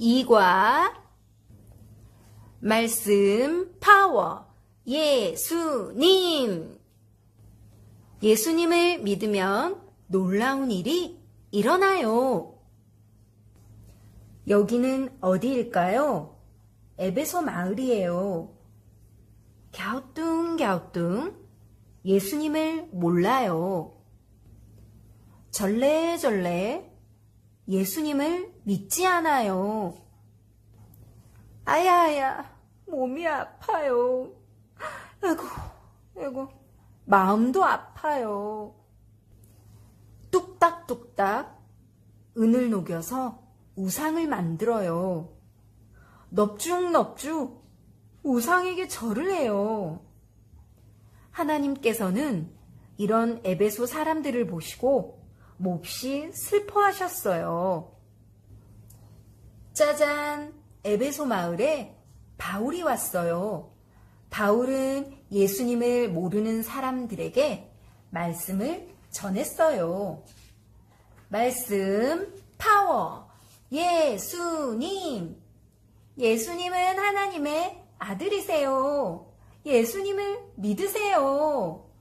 이과 말씀 파워 예수님. 예수님을 믿으면 놀라운 일이 일어나요. 여기는 어디일까요? 에베소 마을이에요. 갸우뚱갸우뚱 예수님을 몰라요. 절레절레 예수님을 믿지 않아요. 아야아야, 몸이 아파요. 아이고, 마음도 아파요. 뚝딱뚝딱 은을 녹여서 우상을 만들어요. 넙죽넙죽 우상에게 절을 해요. 하나님께서는 이런 에베소 사람들을 보시고 몹시 슬퍼하셨어요. 짜잔! 에베소 마을에 바울이 왔어요. 바울은 예수님을 모르는 사람들에게 말씀을 전했어요. 말씀 파워 예수님. 예수님은 하나님의 아들이세요. 예수님을 믿으세요.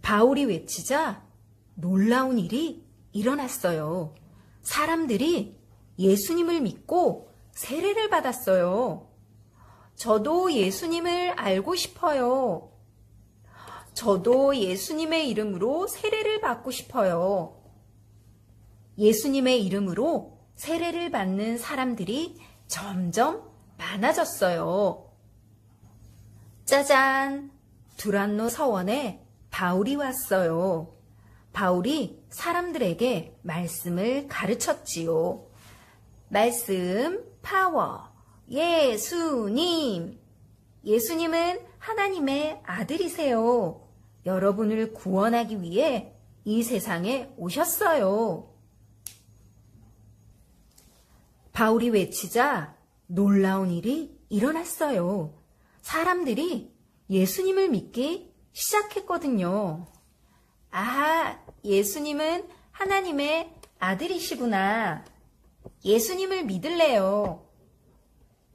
바울이 외치자 놀라운 일이 일어났어요. 사람들이 예수님을 믿고 세례를 받았어요. 저도 예수님을 알고 싶어요. 저도 예수님의 이름으로 세례를 받고 싶어요. 예수님의 이름으로 세례를 받는 사람들이 점점 많아졌어요. 짜잔! 두란노 서원에 바울이 왔어요. 바울이 사람들에게 말씀을 가르쳤지요. 말씀 파워 예수님. 예수님은 하나님의 아들이세요. 여러분을 구원하기 위해 이 세상에 오셨어요. 바울이 외치자 놀라운 일이 일어났어요. 사람들이 예수님을 믿기 시작했거든요. 아, 예수님은 하나님의 아들이시구나. 예수님을 믿을래요.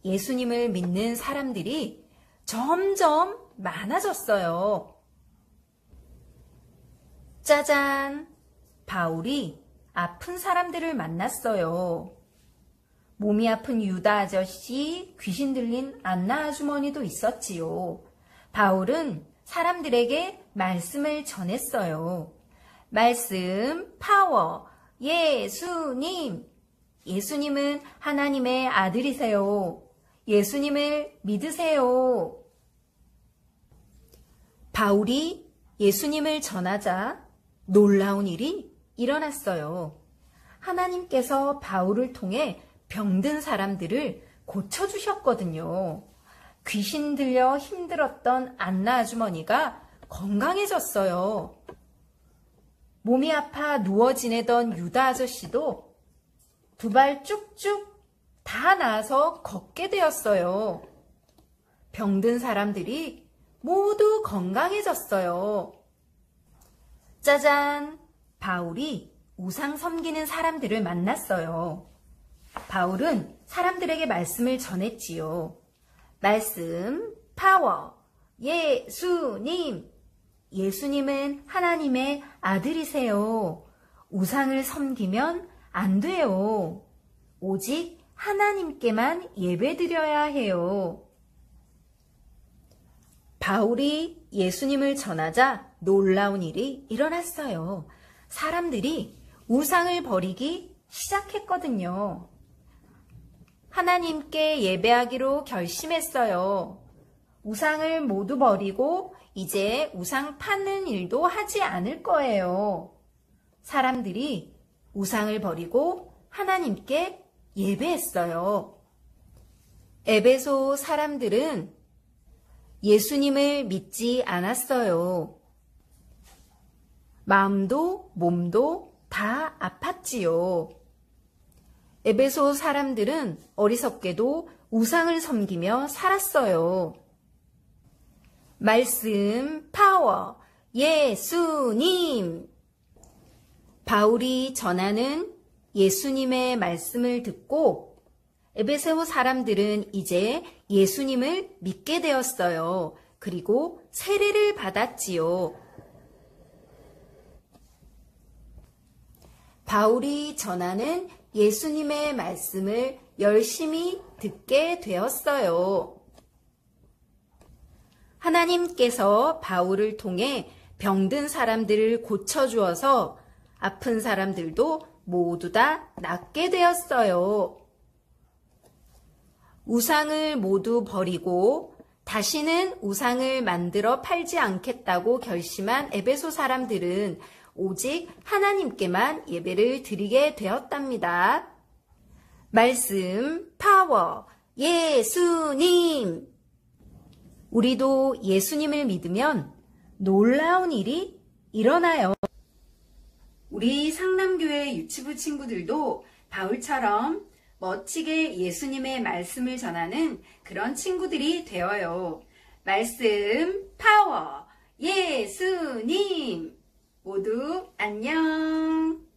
예수님을 믿는 사람들이 점점 많아졌어요. 짜잔! 바울이 아픈 사람들을 만났어요. 몸이 아픈 유다 아저씨, 귀신 들린 안나 아주머니도 있었지요. 바울은 사람들에게 말씀을 전했어요. 말씀, 파워, 예수님. 예수님은 하나님의 아들이세요. 예수님을 믿으세요. 바울이 예수님을 전하자 놀라운 일이 일어났어요. 하나님께서 바울을 통해 병든 사람들을 고쳐주셨거든요. 귀신 들려 힘들었던 안나 아주머니가 건강해졌어요. 몸이 아파 누워 지내던 유다 아저씨도 두 발 쭉쭉 다 나아서 걷게 되었어요. 병든 사람들이 모두 건강해졌어요. 짜잔! 바울이 우상 섬기는 사람들을 만났어요. 바울은 사람들에게 말씀을 전했지요. 말씀, 파워, 예수님. 예수님은 하나님의 아들이세요. 우상을 섬기면 안 돼요. 오직 하나님께만 예배드려야 해요. 바울이 예수님을 전하자 놀라운 일이 일어났어요. 사람들이 우상을 버리기 시작했거든요. 하나님께 예배하기로 결심했어요. 우상을 모두 버리고 이제 우상 파는 일도 하지 않을 거예요. 사람들이 우상을 버리고 하나님께 예배했어요. 에베소 사람들은 예수님을 믿지 않았어요. 마음도 몸도 다 아팠지요. 에베소 사람들은 어리석게도 우상을 섬기며 살았어요. 말씀, 파워, 예수님. 바울이 전하는 예수님의 말씀을 듣고 에베소 사람들은 이제 예수님을 믿게 되었어요. 그리고 세례를 받았지요. 바울이 전하는 예수님의 말씀을 열심히 듣게 되었어요. 하나님께서 바울을 통해 병든 사람들을 고쳐주어서 아픈 사람들도 모두 다 낫게 되었어요. 우상을 모두 버리고 다시는 우상을 만들어 팔지 않겠다고 결심한 에베소 사람들은 오직 하나님께만 예배를 드리게 되었답니다. 말씀, 파워, 예수님. 우리도 예수님을 믿으면 놀라운 일이 일어나요. 우리 상남교회 유치부 친구들도 바울처럼 멋지게 예수님의 말씀을 전하는 그런 친구들이 되어요. 말씀, 파워, 예수님. 모두 안녕.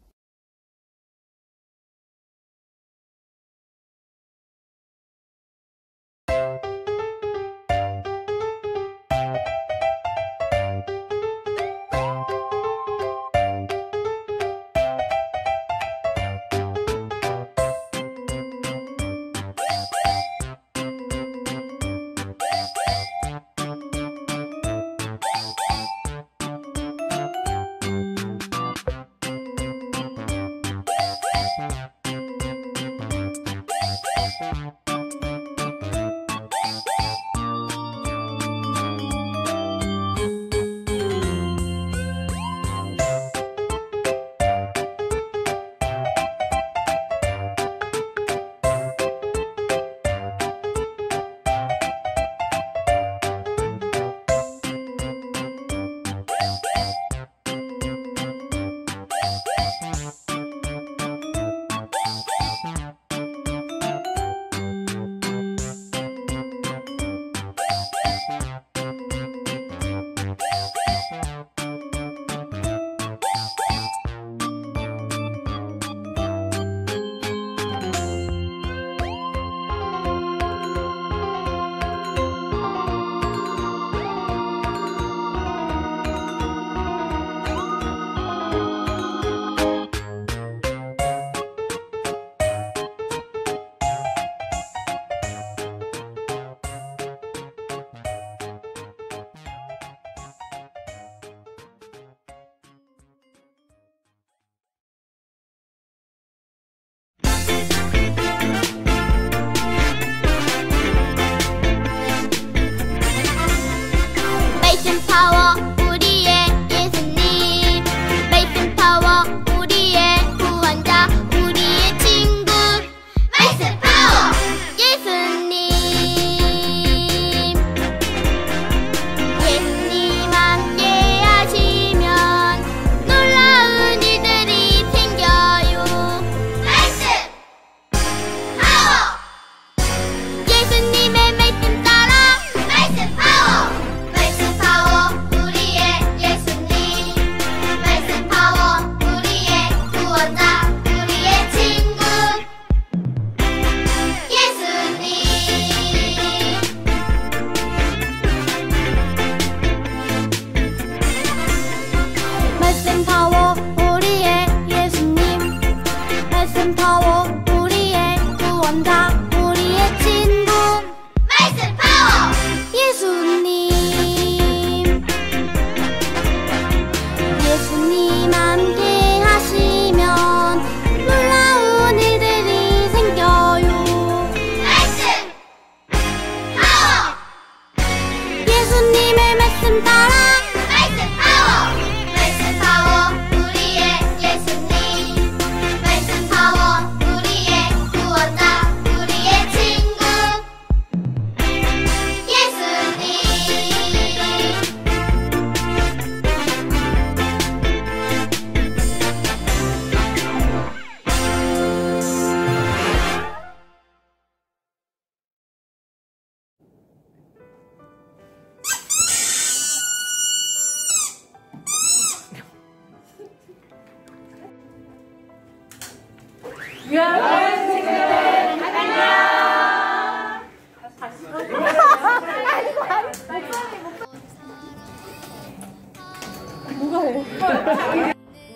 예수님의 말씀 따라 말씀 파워 우리의 예수님 말씀 파워 우리의 구원자 우리의 친구 예수님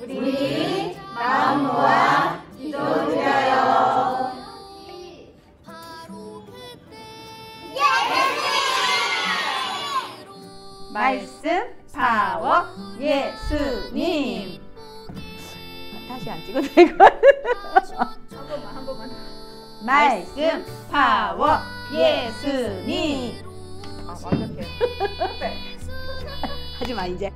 우리 마음 모아 기도드려요. 말씀 파워 예수님. 다시 안 찍어도 되고. 한 번만. 말씀 파워 예수님. 아 완벽해. 하지 마 이제.